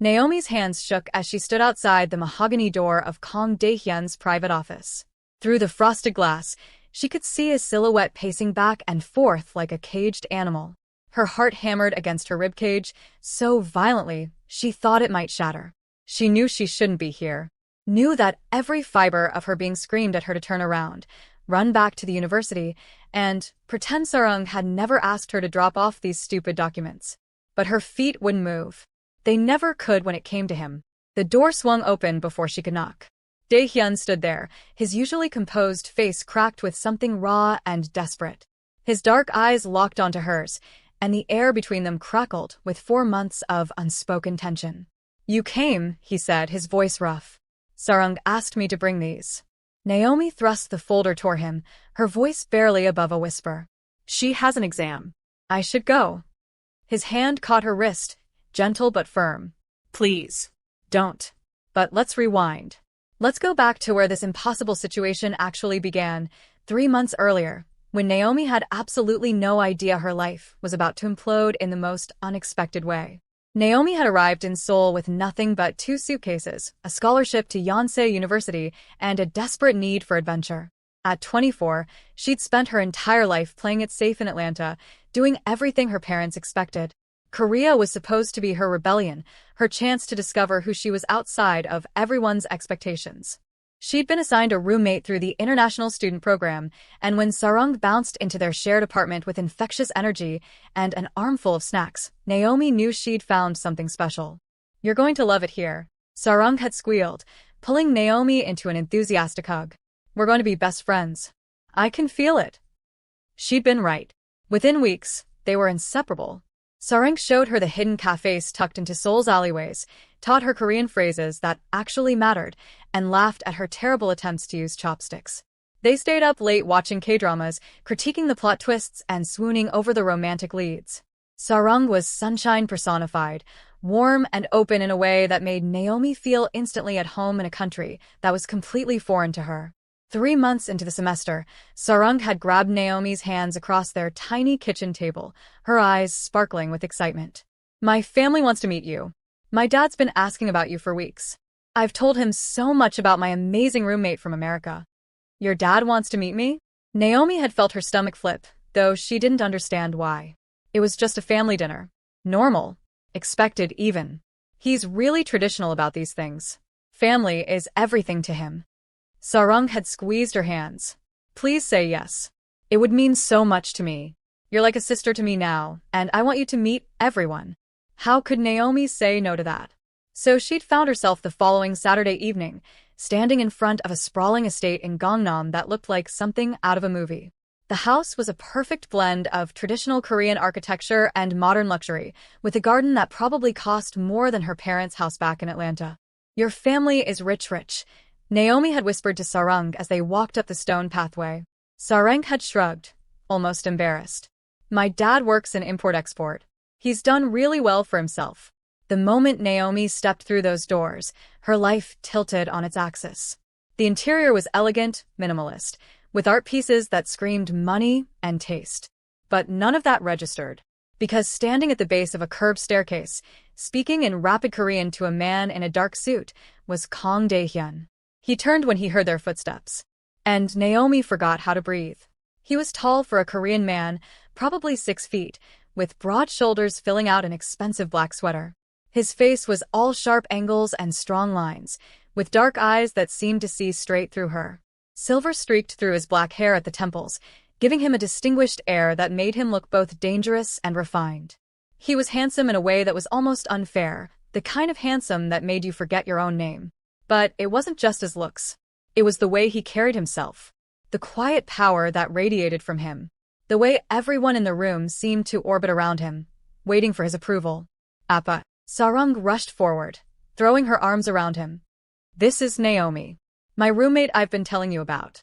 Naomi's hands shook as she stood outside the mahogany door of Kang Dae-hyun's private office. Through the frosted glass, she could see a silhouette pacing back and forth like a caged animal. Her heart hammered against her ribcage so violently she thought it might shatter. She knew she shouldn't be here. Knew that every fiber of her being screamed at her to turn around, run back to the university, and pretend Sarang had never asked her to drop off these stupid documents. But her feet wouldn't move. They never could when it came to him. The door swung open before she could knock. Dae-hyun stood there, his usually composed face cracked with something raw and desperate. His dark eyes locked onto hers, and the air between them crackled with 4 months of unspoken tension. "You came," he said, his voice rough. "Sarang asked me to bring these." Naomi thrust the folder toward him, her voice barely above a whisper. "She has an exam. I should go." His hand caught her wrist, gentle but firm. "Please, don't. But let's rewind. Let's go back to where this impossible situation actually began, 3 months earlier, when Naomi had absolutely no idea her life was about to implode in the most unexpected way. Naomi had arrived in Seoul with nothing but 2 suitcases, a scholarship to Yonsei University, and a desperate need for adventure. At 24, she'd spent her entire life playing it safe in Atlanta, doing everything her parents expected. Korea was supposed to be her rebellion, her chance to discover who she was outside of everyone's expectations. She'd been assigned a roommate through the international student program, and when Sarang bounced into their shared apartment with infectious energy and an armful of snacks, Naomi knew she'd found something special. "You're going to love it here," Sarang had squealed, pulling Naomi into an enthusiastic hug. "We're going to be best friends. I can feel it." She'd been right. Within weeks, they were inseparable. Sarang showed her the hidden cafes tucked into Seoul's alleyways, taught her Korean phrases that actually mattered, and laughed at her terrible attempts to use chopsticks. They stayed up late watching K-dramas, critiquing the plot twists and swooning over the romantic leads. Sarang was sunshine personified, warm and open in a way that made Naomi feel instantly at home in a country that was completely foreign to her. 3 months into the semester, Sarang had grabbed Naomi's hands across their tiny kitchen table, her eyes sparkling with excitement. "My family wants to meet you. My dad's been asking about you for weeks. I've told him so much about my amazing roommate from America." "Your dad wants to meet me?" Naomi had felt her stomach flip, though she didn't understand why. It was just a family dinner. Normal. Expected even. He's really traditional about these things. Family is everything to him. Sarang had squeezed her hands. "Please say yes. It would mean so much to me. You're like a sister to me now, and I want you to meet everyone." How could Naomi say no to that? So she'd found herself the following Saturday evening, standing in front of a sprawling estate in Gangnam that looked like something out of a movie. The house was a perfect blend of traditional Korean architecture and modern luxury, with a garden that probably cost more than her parents' house back in Atlanta. "Your family is rich," Naomi had whispered to Sarang as they walked up the stone pathway. Sarang had shrugged, almost embarrassed. "My dad works in import-export. He's done really well for himself." The moment Naomi stepped through those doors, her life tilted on its axis. The interior was elegant, minimalist, with art pieces that screamed money and taste. But none of that registered, because standing at the base of a curved staircase, speaking in rapid Korean to a man in a dark suit, was Kang Dae-hyun. He turned when he heard their footsteps, and Naomi forgot how to breathe. He was tall for a Korean man, probably 6 feet, with broad shoulders filling out an expensive black sweater. His face was all sharp angles and strong lines, with dark eyes that seemed to see straight through her. Silver streaked through his black hair at the temples, giving him a distinguished air that made him look both dangerous and refined. He was handsome in a way that was almost unfair, the kind of handsome that made you forget your own name. But it wasn't just his looks. It was the way he carried himself, the quiet power that radiated from him, the way everyone in the room seemed to orbit around him, waiting for his approval. "Appa." Sarang rushed forward, throwing her arms around him. "This is Naomi. My roommate I've been telling you about."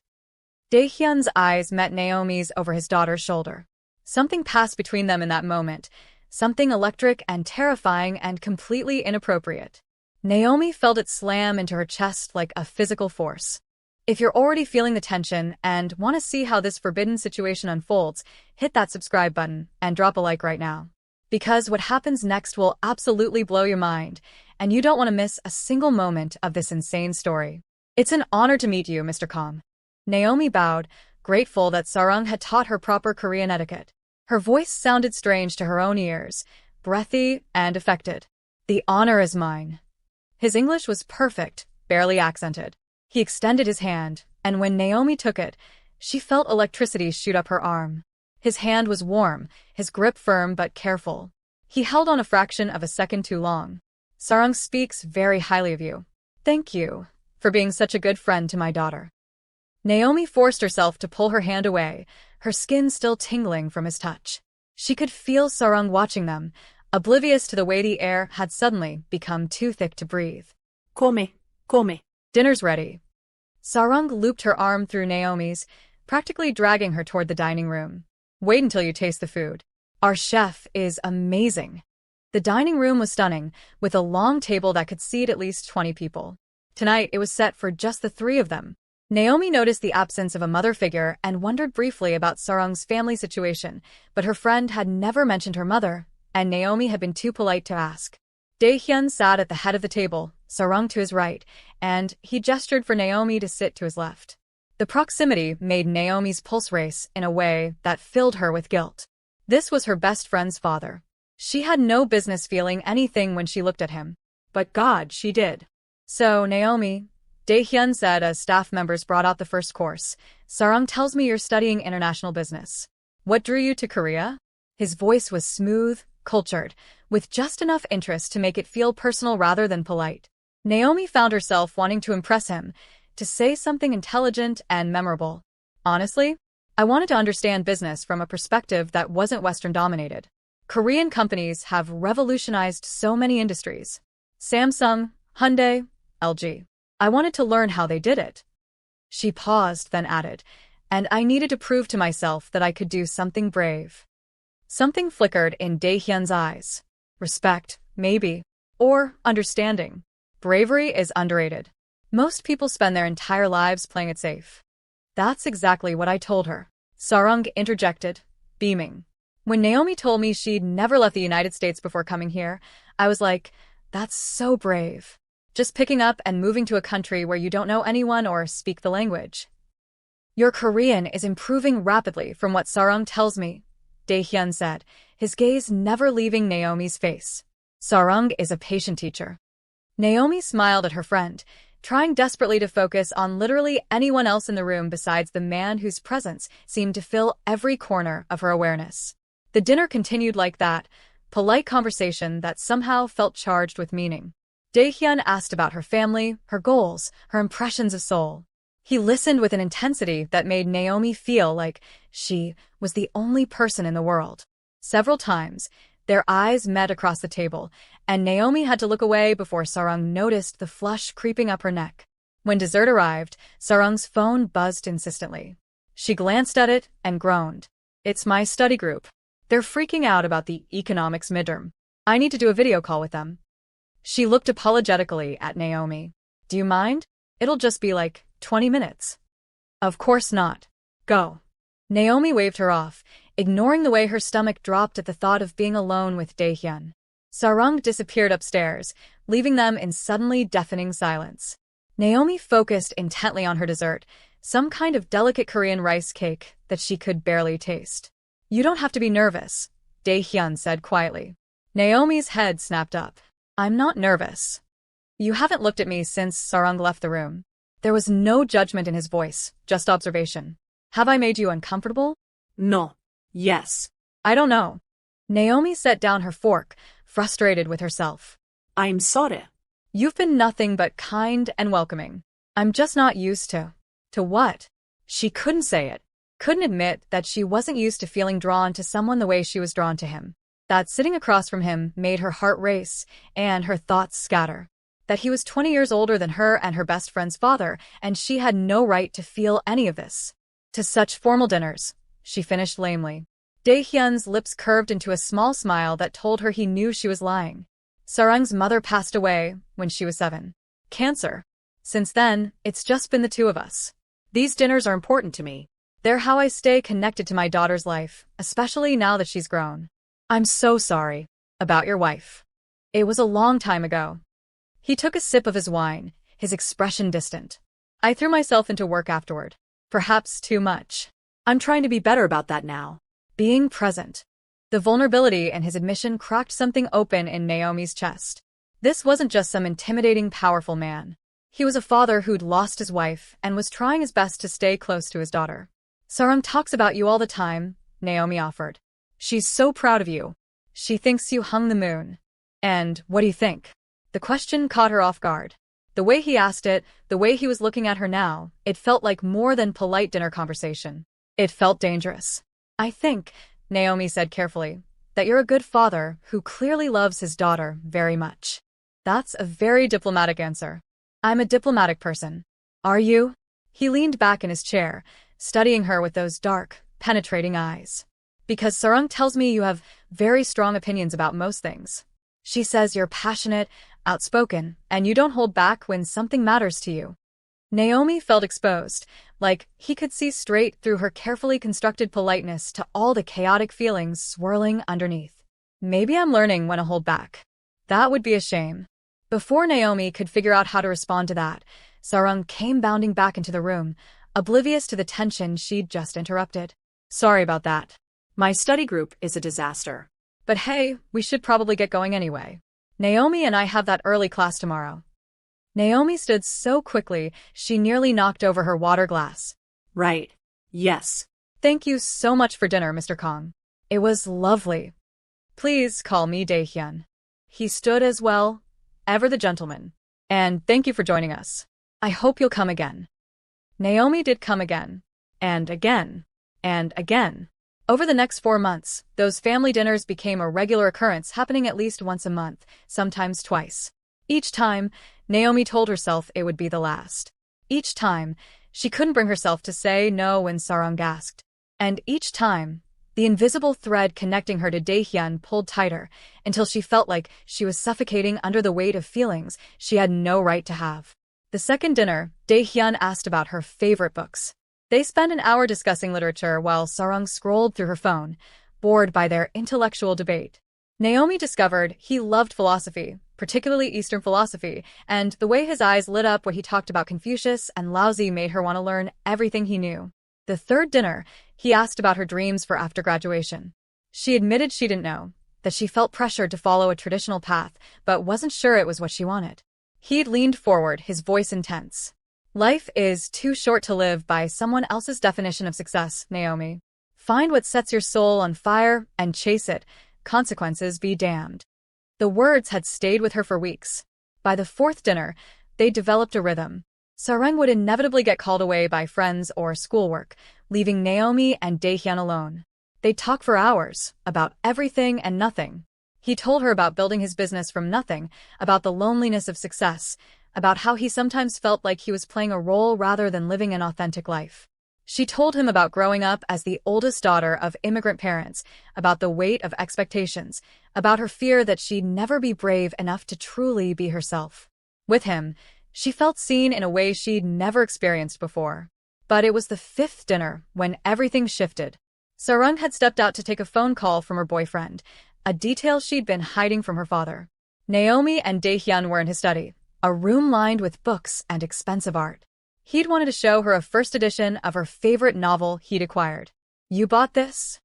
Dae-hyun's eyes met Naomi's over his daughter's shoulder. Something passed between them in that moment, something electric and terrifying and completely inappropriate. Naomi felt it slam into her chest like a physical force. If you're already feeling the tension and want to see how this forbidden situation unfolds, hit that subscribe button and drop a like right now. Because what happens next will absolutely blow your mind, and you don't want to miss a single moment of this insane story. It's an honor to meet you, Mr. Kong. Naomi bowed, grateful that Sarang had taught her proper Korean etiquette. Her voice sounded strange to her own ears, breathy and affected. The honor is mine. His English was perfect, barely accented. He extended his hand, and when Naomi took it, she felt electricity shoot up her arm. His hand was warm, his grip firm but careful. He held on a fraction of a second too long. Sarang speaks very highly of you. Thank you for being such a good friend to my daughter. Naomi forced herself to pull her hand away, her skin still tingling from his touch. She could feel Sarang watching them, oblivious to the way the air had suddenly become too thick to breathe. Come. Dinner's ready. Sarang looped her arm through Naomi's, practically dragging her toward the dining room. Wait until you taste the food. Our chef is amazing. The dining room was stunning, with a long table that could seat at least 20 people. Tonight, it was set for just the three of them. Naomi noticed the absence of a mother figure and wondered briefly about Sarang's family situation, but her friend had never mentioned her mother, and Naomi had been too polite to ask. Dae-hyun sat at the head of the table, Sarang to his right, and he gestured for Naomi to sit to his left. The proximity made Naomi's pulse race in a way that filled her with guilt. This was her best friend's father. She had no business feeling anything when she looked at him. But God, she did. So, Naomi, Dae-hyun said as staff members brought out the first course, Sarang tells me you're studying international business. What drew you to Korea? His voice was smooth, cultured, with just enough interest to make it feel personal rather than polite. Naomi found herself wanting to impress him, to say something intelligent and memorable. Honestly, I wanted to understand business from a perspective that wasn't Western-dominated. Korean companies have revolutionized so many industries. Samsung, Hyundai, LG. I wanted to learn how they did it. She paused, then added, and I needed to prove to myself that I could do something brave. Something flickered in Dae-hyun's eyes. Respect, maybe. Or understanding. Bravery is underrated. Most people spend their entire lives playing it safe. That's exactly what I told her. Sarang interjected, beaming. When Naomi told me she'd never left the United States before coming here, I was like, that's so brave. Just picking up and moving to a country where you don't know anyone or speak the language. Your Korean is improving rapidly from what Sarang tells me, Dae-hyun said, his gaze never leaving Naomi's face. Sarang is a patient teacher. Naomi smiled at her friend, trying desperately to focus on literally anyone else in the room besides the man whose presence seemed to fill every corner of her awareness. The dinner continued like that, polite conversation that somehow felt charged with meaning. Dae-hyun asked about her family, her goals, her impressions of Seoul. He listened with an intensity that made Naomi feel like she was the only person in the world. Several times, their eyes met across the table, and Naomi had to look away before Sarang noticed the flush creeping up her neck. When dessert arrived, Sarang's phone buzzed insistently. She glanced at it and groaned. It's my study group. They're freaking out about the economics midterm. I need to do a video call with them. She looked apologetically at Naomi. Do you mind? It'll just be like 20 minutes. Of course not. Go. Naomi waved her off, ignoring the way her stomach dropped at the thought of being alone with Dae-hyun. Sarang disappeared upstairs, leaving them in suddenly deafening silence. Naomi focused intently on her dessert, some kind of delicate Korean rice cake that she could barely taste. You don't have to be nervous, Dae-hyun said quietly. Naomi's head snapped up. I'm not nervous. You haven't looked at me since Sarang left the room. There was no judgment in his voice, just observation. Have I made you uncomfortable? No. Yes. I don't know. Naomi set down her fork, frustrated with herself. I'm sorry. You've been nothing but kind and welcoming. I'm just not used to. To what? She couldn't say it. Couldn't admit that she wasn't used to feeling drawn to someone the way she was drawn to him. That sitting across from him made her heart race and her thoughts scatter. That he was 20 years older than her and her best friend's father, and she had no right to feel any of this. To such formal dinners, she finished lamely. Dae-hyun's lips curved into a small smile that told her he knew she was lying. Sarang's mother passed away when she was 7. Cancer. Since then, it's just been the two of us. These dinners are important to me. They're how I stay connected to my daughter's life, especially now that she's grown. I'm so sorry about your wife. It was a long time ago. He took a sip of his wine, his expression distant. I threw myself into work afterward. Perhaps too much. I'm trying to be better about that now. Being present. The vulnerability in his admission cracked something open in Naomi's chest. This wasn't just some intimidating, powerful man. He was a father who'd lost his wife and was trying his best to stay close to his daughter. Sarang talks about you all the time, Naomi offered. She's so proud of you. She thinks you hung the moon. And what do you think? The question caught her off guard. The way he asked it, the way he was looking at her now, it felt like more than polite dinner conversation. It felt dangerous. I think, Naomi said carefully, that you're a good father who clearly loves his daughter very much. That's a very diplomatic answer. I'm a diplomatic person. Are you? He leaned back in his chair, studying her with those dark, penetrating eyes. Because Sarang tells me you have very strong opinions about most things. She says you're passionate, outspoken, and you don't hold back when something matters to you. Naomi felt exposed, like he could see straight through her carefully constructed politeness to all the chaotic feelings swirling underneath. Maybe I'm learning when to hold back. That would be a shame. Before Naomi could figure out how to respond to that, Sarang came bounding back into the room, oblivious to the tension she'd just interrupted. Sorry about that. My study group is a disaster. But hey, we should probably get going anyway. Naomi and I have that early class tomorrow. Naomi stood so quickly, she nearly knocked over her water glass. Right. Yes. Thank you so much for dinner, Mr. Kong. It was lovely. Please call me Dae-hyun. He stood as well, ever the gentleman. And thank you for joining us. I hope you'll come again. Naomi did come again. And again. And again. Over the next 4 months, those family dinners became a regular occurrence, happening at least once a month, sometimes twice. Each time, Naomi told herself it would be the last. Each time, she couldn't bring herself to say no when Sarang asked. And each time, the invisible thread connecting her to Dae-hyun pulled tighter, until she felt like she was suffocating under the weight of feelings she had no right to have. The second dinner, Dae-hyun asked about her favorite books. They spent an hour discussing literature while Sarang scrolled through her phone, bored by their intellectual debate. Naomi discovered he loved philosophy, particularly Eastern philosophy, and the way his eyes lit up when he talked about Confucius and Laozi made her want to learn everything he knew. The third dinner, he asked about her dreams for after graduation. She admitted she didn't know, that she felt pressured to follow a traditional path, but wasn't sure it was what she wanted. He'd leaned forward, his voice intense. Life is too short to live by someone else's definition of success, Naomi. Find what sets your soul on fire and chase it. Consequences be damned. The words had stayed with her for weeks. By the fourth dinner, they developed a rhythm. Sarang would inevitably get called away by friends or schoolwork, leaving Naomi and Dae-hyun alone. They'd talk for hours, about everything and nothing. He told her about building his business from nothing, about the loneliness of success, about how he sometimes felt like he was playing a role rather than living an authentic life. She told him about growing up as the oldest daughter of immigrant parents, about the weight of expectations, about her fear that she'd never be brave enough to truly be herself. With him, she felt seen in a way she'd never experienced before. But it was the fifth dinner when everything shifted. Sarang had stepped out to take a phone call from her boyfriend, a detail she'd been hiding from her father. Naomi and Dae-hyun were in his study, a room lined with books and expensive art. He'd wanted to show her a first edition of her favorite novel he'd acquired. You bought this?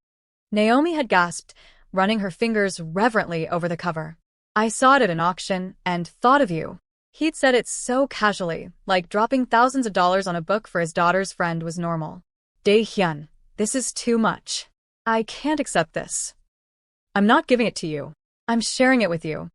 Naomi had gasped, running her fingers reverently over the cover. I saw it at an auction and thought of you. He'd said it so casually, like dropping thousands of dollars on a book for his daughter's friend was normal. Dae-hyun, this is too much. I can't accept this. I'm not giving it to you. I'm sharing it with you.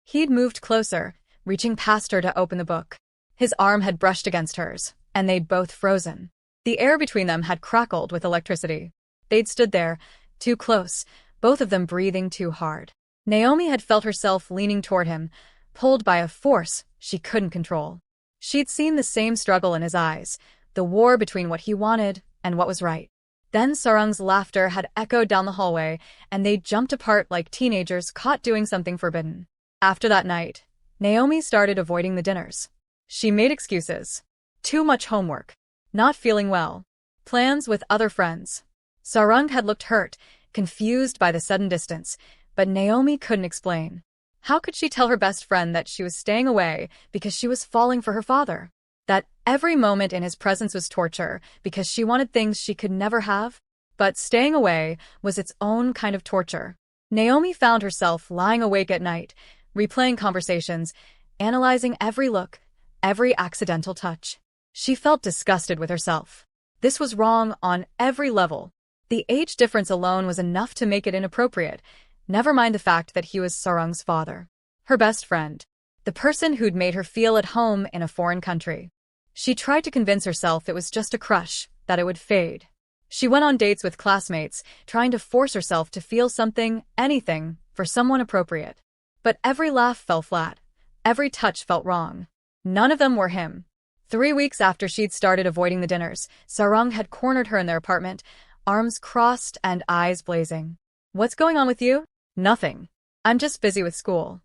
He'd moved closer, reaching past her to open the book. His arm had brushed against hers, and they'd both frozen. The air between them had crackled with electricity. They'd stood there, too close, both of them breathing too hard. Naomi had felt herself leaning toward him, pulled by a force she couldn't control. She'd seen the same struggle in his eyes, the war between what he wanted and what was right. Then Sarang's laughter had echoed down the hallway, and they jumped apart like teenagers caught doing something forbidden. After that night, Naomi started avoiding the dinners. She made excuses. Too much homework. Not feeling well. Plans with other friends. Sarang had looked hurt, confused by the sudden distance, but Naomi couldn't explain. How could she tell her best friend that she was staying away because she was falling for her father? That every moment in his presence was torture because she wanted things she could never have? But staying away was its own kind of torture. Naomi found herself lying awake at night, replaying conversations, analyzing every look, every accidental touch. She felt disgusted with herself. This was wrong on every level. The age difference alone was enough to make it inappropriate, never mind the fact that he was Sarang's father. Her best friend. The person who'd made her feel at home in a foreign country. She tried to convince herself it was just a crush, that it would fade. She went on dates with classmates, trying to force herself to feel something, anything, for someone appropriate. But every laugh fell flat. Every touch felt wrong. None of them were him. 3 weeks after she'd started avoiding the dinners, Sarang had cornered her in their apartment, arms crossed and eyes blazing. What's going on with you? Nothing. I'm just busy with school.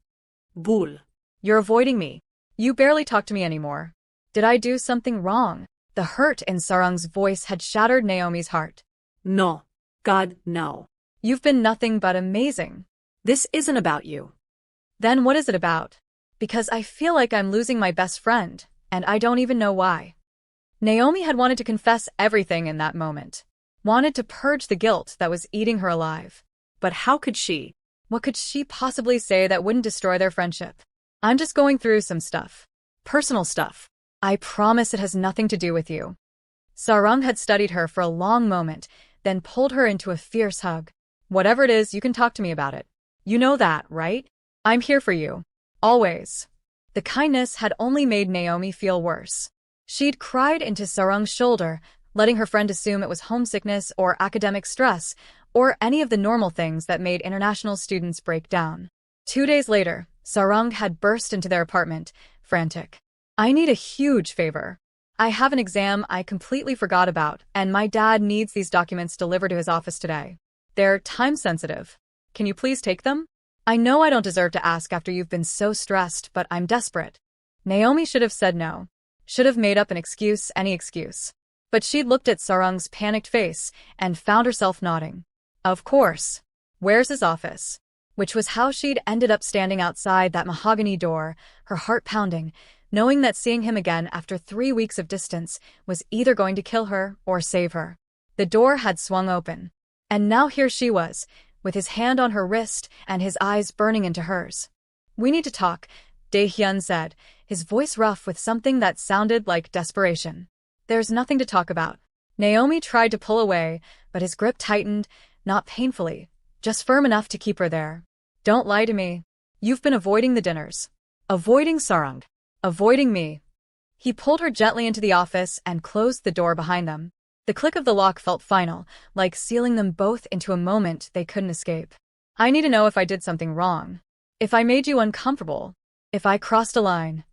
Bull. You're avoiding me. You barely talk to me anymore. Did I do something wrong? The hurt in Sarang's voice had shattered Naomi's heart. No. God, no. You've been nothing but amazing. This isn't about you. Then what is it about? Because I feel like I'm losing my best friend, and I don't even know why. Naomi had wanted to confess everything in that moment. Wanted to purge the guilt that was eating her alive. But how could she? What could she possibly say that wouldn't destroy their friendship? I'm just going through some stuff. Personal stuff. I promise it has nothing to do with you. Sarang had studied her for a long moment, then pulled her into a fierce hug. Whatever it is, you can talk to me about it. You know that, right? I'm here for you. Always. The kindness had only made Naomi feel worse. She'd cried into Sarang's shoulder, letting her friend assume it was homesickness or academic stress, or any of the normal things that made international students break down. 2 days later, Sarang had burst into their apartment, frantic. I need a huge favor. I have an exam I completely forgot about, and my dad needs these documents delivered to his office today. They're time-sensitive. Can you please take them? I know I don't deserve to ask after you've been so stressed, but I'm desperate. Naomi should have said no. Should have made up an excuse, any excuse. But she'd looked at Sarang's panicked face and found herself nodding. Of course. Where's his office? Which was how she'd ended up standing outside that mahogany door, her heart pounding, knowing that seeing him again after 3 weeks of distance was either going to kill her or save her. The door had swung open. And now here she was, with his hand on her wrist and his eyes burning into hers. We need to talk, Dae-hyun said, his voice rough with something that sounded like desperation. There's nothing to talk about. Naomi tried to pull away, but his grip tightened, not painfully, just firm enough to keep her there. Don't lie to me. You've been avoiding the dinners. Avoiding Sarang. Avoiding me. He pulled her gently into the office and closed the door behind them. The click of the lock felt final, like sealing them both into a moment they couldn't escape. I need to know if I did something wrong. If I made you uncomfortable. If I crossed a line.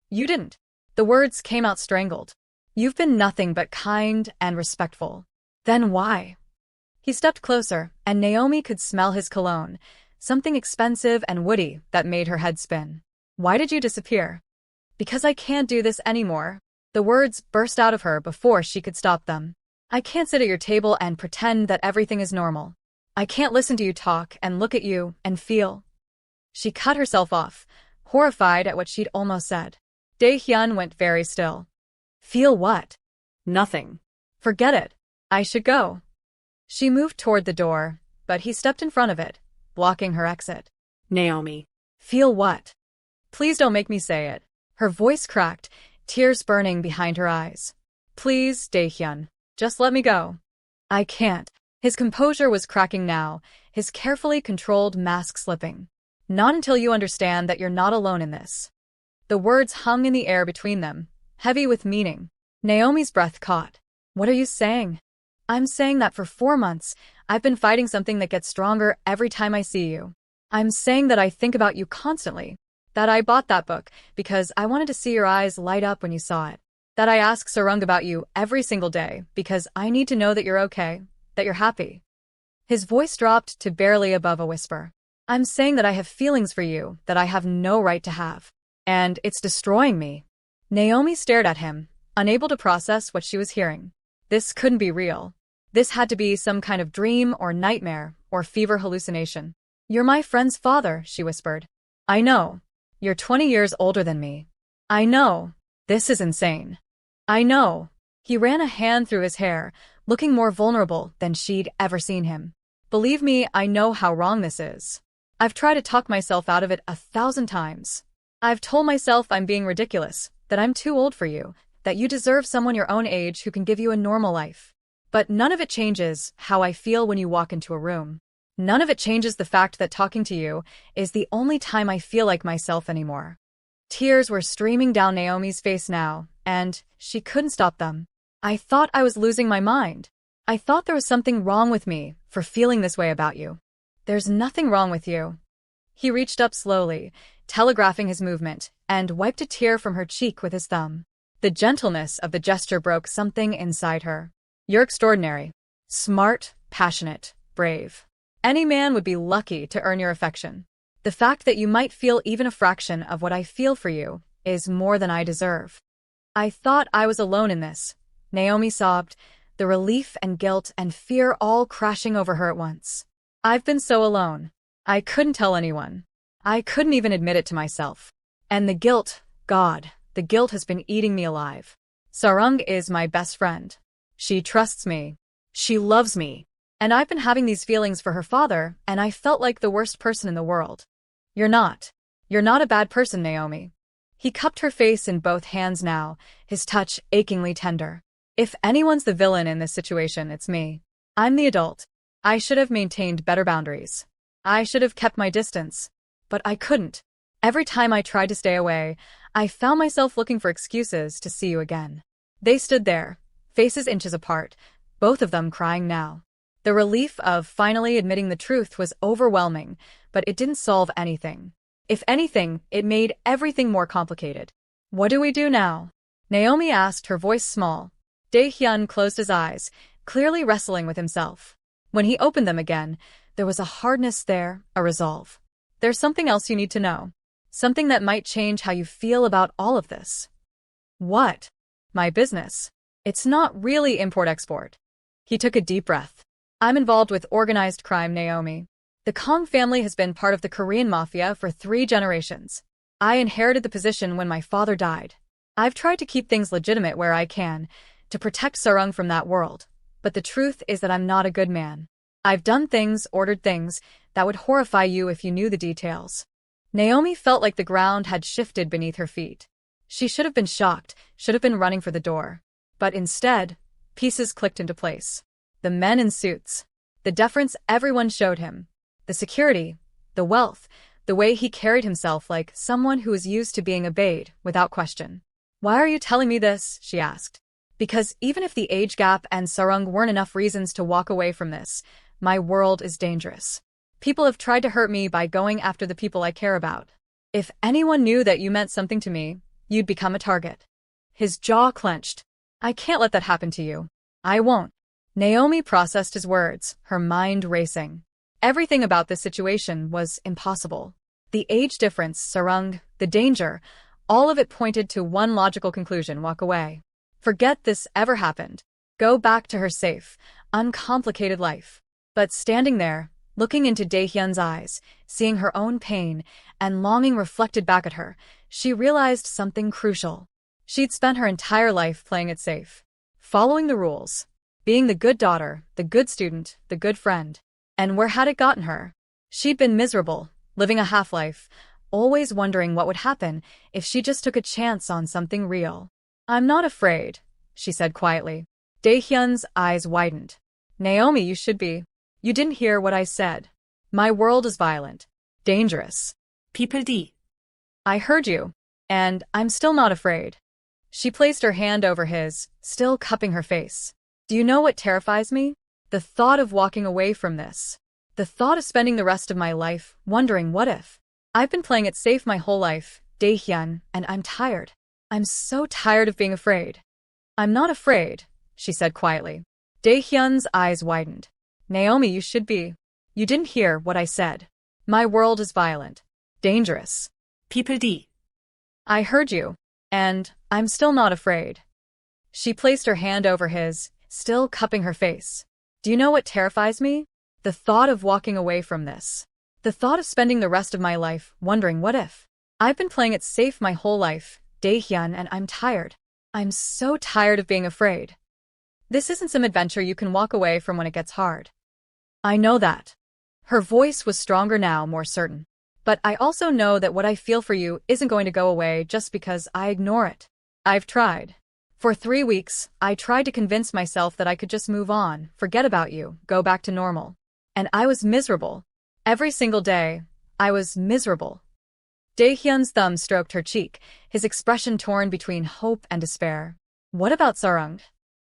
You didn't. The words came out strangled. You've been nothing but kind and respectful. Then why? He stepped closer, and Naomi could smell his cologne, something expensive and woody that made her head spin. Why did you disappear? Because I can't do this anymore. The words burst out of her before she could stop them. I can't sit at your table and pretend that everything is normal. I can't listen to you talk and look at you and feel. She cut herself off, horrified at what she'd almost said. Dae-hyun went very still. Feel what? Nothing. Forget it. I should go. She moved toward the door, but he stepped in front of it, blocking her exit. Naomi. Feel what? Please don't make me say it. Her voice cracked, tears burning behind her eyes. Please, Dae-hyun, just let me go. I can't. His composure was cracking now, his carefully controlled mask slipping. Not until you understand that you're not alone in this. The words hung in the air between them, heavy with meaning. Naomi's breath caught. What are you saying? I'm saying that for 4 months, I've been fighting something that gets stronger every time I see you. I'm saying that I think about you constantly. That I bought that book because I wanted to see your eyes light up when you saw it. That I ask Sarang about you every single day because I need to know that you're okay, that you're happy. His voice dropped to barely above a whisper. I'm saying that I have feelings for you that I have no right to have. And it's destroying me. Naomi stared at him, unable to process what she was hearing. This couldn't be real. This had to be some kind of dream or nightmare or fever hallucination. You're my friend's father, she whispered. I know. You're 20 years older than me. I know. This is insane. I know. He ran a hand through his hair, looking more vulnerable than she'd ever seen him. Believe me, I know how wrong this is. I've tried to talk myself out of it 1,000 times. I've told myself I'm being ridiculous, that I'm too old for you, that you deserve someone your own age who can give you a normal life. But none of it changes how I feel when you walk into a room. None of it changes the fact that talking to you is the only time I feel like myself anymore. Tears were streaming down Naomi's face now, and she couldn't stop them. I thought I was losing my mind. I thought there was something wrong with me for feeling this way about you. There's nothing wrong with you. He reached up slowly, telegraphing his movement, and wiped a tear from her cheek with his thumb. The gentleness of the gesture broke something inside her. You're extraordinary. Smart, passionate, brave. Any man would be lucky to earn your affection. The fact that you might feel even a fraction of what I feel for you is more than I deserve. I thought I was alone in this, Naomi sobbed, the relief and guilt and fear all crashing over her at once. I've been so alone. I couldn't tell anyone. I couldn't even admit it to myself. And the guilt, God, the guilt has been eating me alive. Sarang is my best friend. She trusts me. She loves me. And I've been having these feelings for her father, and I felt like the worst person in the world. You're not. You're not a bad person, Naomi. He cupped her face in both hands now, his touch achingly tender. If anyone's the villain in this situation, it's me. I'm the adult. I should have maintained better boundaries. I should have kept my distance. But I couldn't. Every time I tried to stay away, I found myself looking for excuses to see you again. They stood there, faces inches apart, both of them crying now. The relief of finally admitting the truth was overwhelming, but it didn't solve anything. If anything, it made everything more complicated. What do we do now? Naomi asked, her voice small. Dae-hyun closed his eyes, clearly wrestling with himself. When he opened them again, there was a hardness there, a resolve. There's something else you need to know. Something that might change how you feel about all of this. What? My business. It's not really import-export. He took a deep breath. I'm involved with organized crime, Naomi. The Kong family has been part of the Korean Mafia for 3 generations. I inherited the position when my father died. I've tried to keep things legitimate where I can, to protect Sarang from that world. But the truth is that I'm not a good man. I've done things, ordered things, that would horrify you if you knew the details. Naomi felt like the ground had shifted beneath her feet. She should have been shocked, should have been running for the door. But instead, pieces clicked into place. The men in suits. The deference everyone showed him. The security. The wealth. The way he carried himself like someone who was used to being obeyed, without question. Why are you telling me this? She asked. Because even if the age gap and Sarang weren't enough reasons to walk away from this, my world is dangerous. People have tried to hurt me by going after the people I care about. If anyone knew that you meant something to me, you'd become a target. His jaw clenched. I can't let that happen to you. I won't. Naomi processed his words, her mind racing. Everything about this situation was impossible. The age difference, Sarang, the danger, all of it pointed to one logical conclusion: walk away. Forget this ever happened. Go back to her safe, uncomplicated life. But standing there, looking into Dae-hyun's eyes, seeing her own pain and longing reflected back at her, she realized something crucial. She'd spent her entire life playing it safe, following the rules, being the good daughter, the good student, the good friend. And where had it gotten her? She'd been miserable, living a half-life, always wondering what would happen if she just took a chance on something real. I'm not afraid, she said quietly. Dae-hyun's eyes widened. Naomi, you should be. You didn't hear what I said. My world is violent. Dangerous. People D. I heard you. And I'm still not afraid. She placed her hand over his, still cupping her face. Do you know what terrifies me? The thought of walking away from this. The thought of spending the rest of my life wondering what if. I've been playing it safe my whole life, Dae-hyun, and I'm tired. I'm so tired of being afraid. I'm not afraid, she said quietly. Dae-hyun's eyes widened. Naomi, you should be. You didn't hear what I said. My world is violent. Dangerous. People D. I heard you. And I'm still not afraid. She placed her hand over his, still cupping her face. Do you know what terrifies me? The thought of walking away from this. The thought of spending the rest of my life wondering what if. I've been playing it safe my whole life, Dae-hyun, and I'm tired. I'm so tired of being afraid. This isn't some adventure you can walk away from when it gets hard. I know that. Her voice was stronger now, more certain. But I also know that what I feel for you isn't going to go away just because I ignore it. I've tried. For 3 weeks, I tried to convince myself that I could just move on, forget about you, go back to normal. And I was miserable. Every single day, I was miserable. Dae-hyun's thumb stroked her cheek, his expression torn between hope and despair. What about Sarang?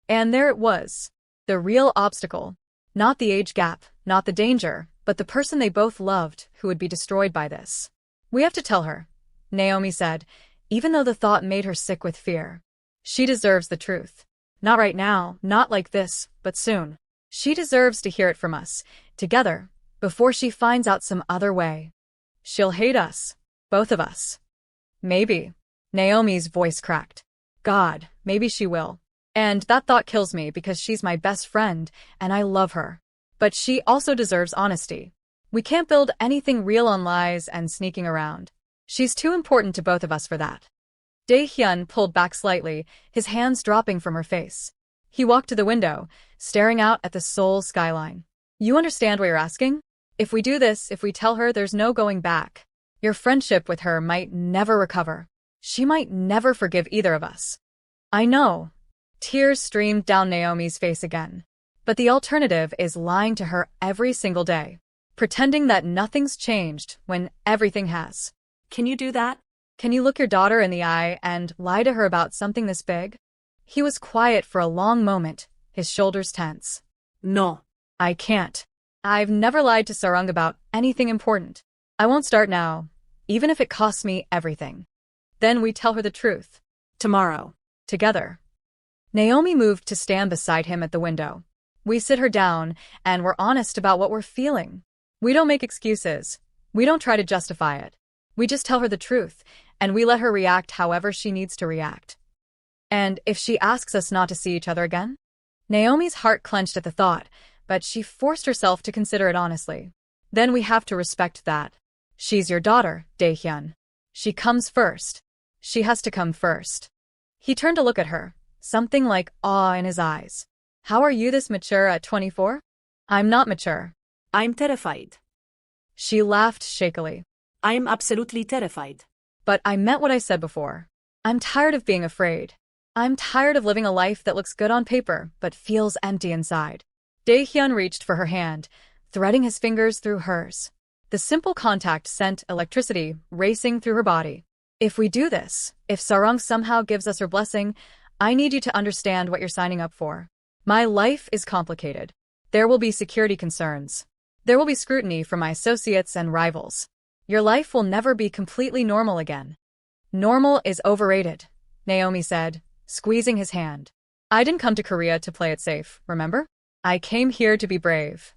And there it was. The real obstacle. Not the age gap, not the danger, but the person they both loved who would be destroyed by this. We have to tell her, Naomi said, even though the thought made her sick with fear. She deserves the truth. Not right now, not like this, but soon. She deserves to hear it from us, together, before she finds out some other way. She'll hate us. Both of us. Maybe. Naomi's voice cracked. God, maybe she will. And that thought kills me because she's my best friend, and I love her. But she also deserves honesty. We can't build anything real on lies and sneaking around. She's too important to both of us for that. Dae-hyun pulled back slightly, his hands dropping from her face. He walked to the window, staring out at the Seoul skyline. You understand what you're asking? If we do this, if we tell her there's no going back, your friendship with her might never recover. She might never forgive either of us. I know. Tears streamed down Naomi's face again. But the alternative is lying to her every single day, pretending that nothing's changed when everything has. Can you do that? Can you look your daughter in the eye and lie to her about something this big? He was quiet for a long moment, his shoulders tense. No. I can't. I've never lied to Sarang about anything important. I won't start now, even if it costs me everything. Then we tell her the truth. Tomorrow. Together. Naomi moved to stand beside him at the window. We sit her down, and we're honest about what we're feeling. We don't make excuses. We don't try to justify it. We just tell her the truth, and we let her react however she needs to react. And if she asks us not to see each other again? Naomi's heart clenched at the thought, but she forced herself to consider it honestly. Then we have to respect that. She's your daughter, Dae-hyun. She comes first. She has to come first. He turned to look at her, something like awe in his eyes. How are you this mature at 24? I'm not mature. I'm terrified. She laughed shakily. I'm absolutely terrified. But I meant what I said before. I'm tired of being afraid. I'm tired of living a life that looks good on paper, but feels empty inside. Dae-hyun reached for her hand, threading his fingers through hers. The simple contact sent electricity racing through her body. If we do this, if Sarang somehow gives us her blessing, I need you to understand what you're signing up for. My life is complicated. There will be security concerns. There will be scrutiny from my associates and rivals. Your life will never be completely normal again. Normal is overrated, Naomi said, squeezing his hand. I didn't come to Korea to play it safe, remember? I came here to be brave.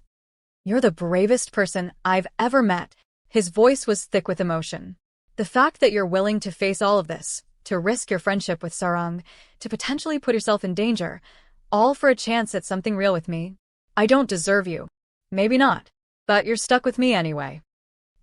You're the bravest person I've ever met. His voice was thick with emotion. The fact that you're willing to face all of this, to risk your friendship with Sarang, to potentially put yourself in danger, all for a chance at something real with me. I don't deserve you. Maybe not. But you're stuck with me anyway.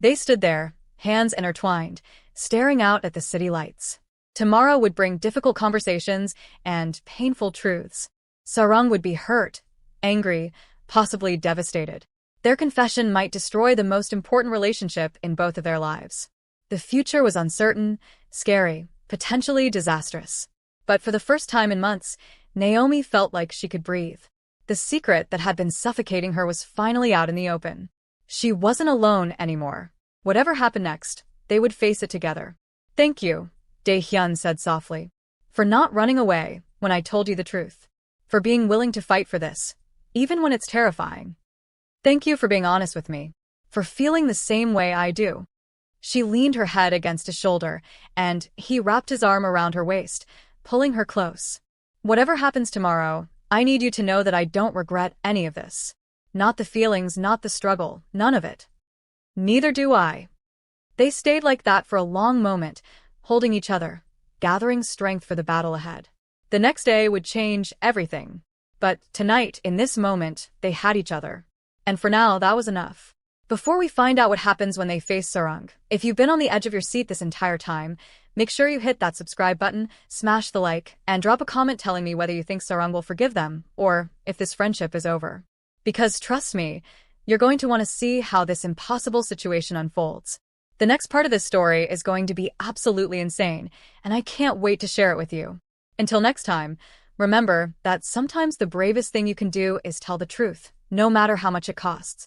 They stood there, hands intertwined, staring out at the city lights. Tomorrow would bring difficult conversations and painful truths. Sarang would be hurt, angry, possibly devastated. Their confession might destroy the most important relationship in both of their lives. The future was uncertain, scary, potentially disastrous. But for the first time in months, Naomi felt like she could breathe. The secret that had been suffocating her was finally out in the open. She wasn't alone anymore. Whatever happened next, they would face it together. Thank you, Dae-hyun said softly, for not running away when I told you the truth. For being willing to fight for this, even when it's terrifying. Thank you for being honest with me, for feeling the same way I do. She leaned her head against his shoulder, and he wrapped his arm around her waist, pulling her close. Whatever happens tomorrow, I need you to know that I don't regret any of this. Not the feelings, not the struggle, none of it. Neither do I. They stayed like that for a long moment, holding each other, gathering strength for the battle ahead. The next day would change everything. But tonight, in this moment, they had each other. And for now, that was enough. Before we find out what happens when they face Sarang, if you've been on the edge of your seat this entire time, make sure you hit that subscribe button, smash the like, and drop a comment telling me whether you think Sarang will forgive them, or if this friendship is over. Because trust me, you're going to want to see how this impossible situation unfolds. The next part of this story is going to be absolutely insane, and I can't wait to share it with you. Until next time, remember that sometimes the bravest thing you can do is tell the truth, no matter how much it costs.